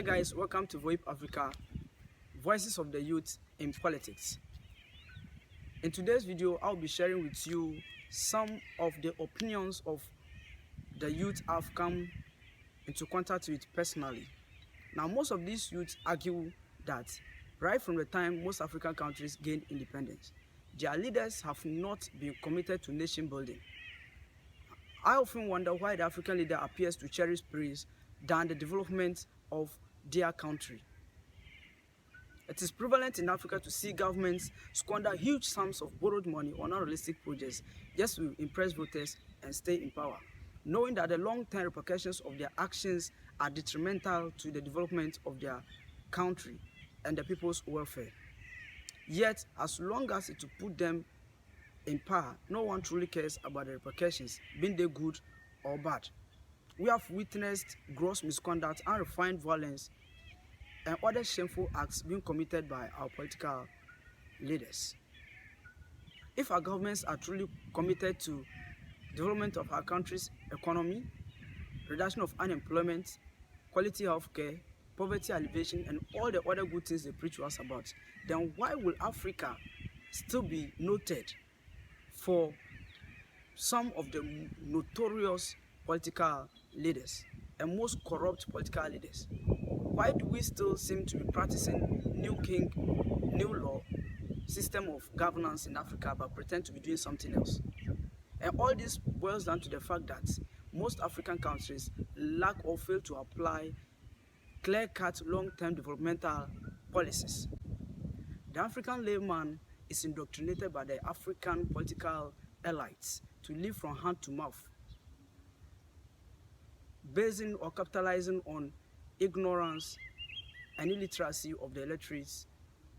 guys, welcome to VoIP Africa, Voices of the Youth in Politics. In today's video, I'll be sharing with you some of the opinions of the youth I've come into contact with personally. Now, most of these youths argue that right from the time most African countries gained independence, their leaders have not been committed to nation building. I often wonder why the African leader appears to cherish praise than the development of their country. It is prevalent in Africa to see governments squander huge sums of borrowed money on unrealistic projects just to impress voters and stay in power, knowing that the long-term repercussions of their actions are detrimental to the development of their country and the people's welfare. Yet, as long as it will put them in power, no one truly cares about the repercussions, being they good or bad. We have witnessed gross misconduct, unrefined violence, and other shameful acts being committed by our political leaders. If our governments are truly committed to development of our country's economy, reduction of unemployment, quality health care, poverty alleviation, and all the other good things they preach to us about, then why will Africa still be noted for some of the notorious political leaders and most corrupt political leaders? Why do we still seem to be practicing new king, new law system of governance in Africa but pretend to be doing something else? And all this boils down to the fact that most African countries lack or fail to apply clear-cut long-term developmental policies. The African layman is indoctrinated by the African political elites to live from hand to mouth, basing or capitalizing on ignorance and illiteracy of the electorates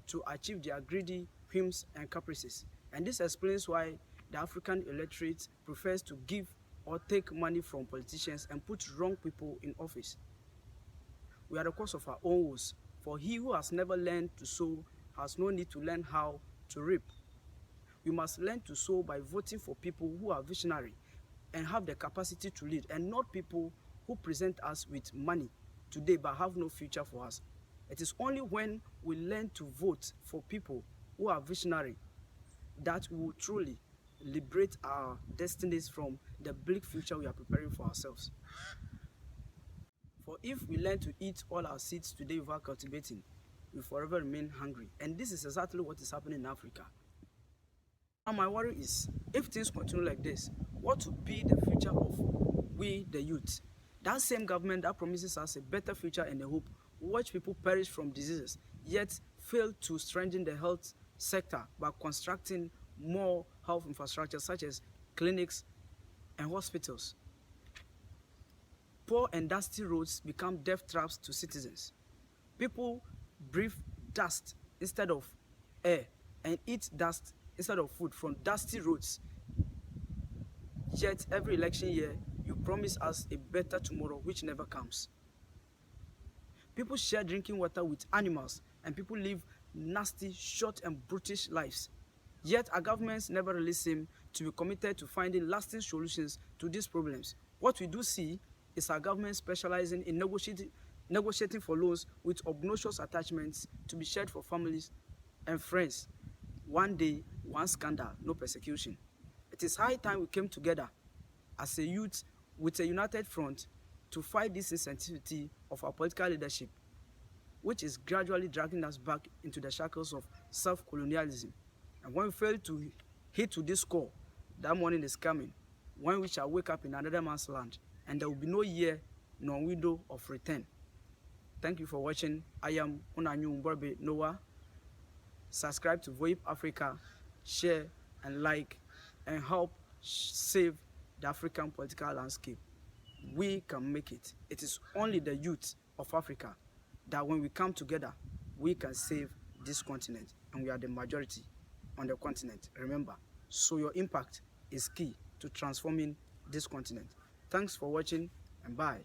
to achieve their greedy whims and caprices. And this explains why the African electorate prefers to give or take money from politicians and put wrong people in office. We are the cause of our own woes, for he who has never learned to sow has no need to learn how to reap. We must learn to sow by voting for people who are visionary and have the capacity to lead, and not people who present us with money today but have no future for us. It is only when we learn to vote for people who are visionary that we will truly liberate our destinies from the bleak future we are preparing for ourselves. For if we learn to eat all our seeds today without cultivating, we forever remain hungry. And this is exactly what is happening in Africa. Now my worry is, if things continue like this, what will be the future of we, the youth? That same government that promises us a better future and a hope, watch people perish from diseases, yet fail to strengthen the health sector by constructing more health infrastructure such as clinics and hospitals. Poor and dusty roads become death traps to citizens. People breathe dust instead of air and eat dust instead of food from dusty roads. Yet every election year, you promise us a better tomorrow which never comes. People share drinking water with animals and people live nasty, short and brutish lives. Yet our governments never really seem to be committed to finding lasting solutions to these problems. What we do see is our government specializing in negotiating for loans with obnoxious attachments to be shared for families and friends. One day, one scandal, no persecution. It is high time we came together as a youth with a united front to fight this insensitivity of our political leadership, which is gradually dragging us back into the shackles of self-colonialism. And when we fail to hit to this core, that morning is coming, when we shall wake up in another man's land, and there will be no year nor window of return. Thank you for watching. I am Unanyu Mborbe Noah. Subscribe to VoIP Africa, share and like, and help save the African political landscape. We can make it. It is only the youth of Africa that when we come together, we can save this continent, and we are the majority on the continent. Remember, so your impact is key to transforming this continent. Thanks for watching, and bye.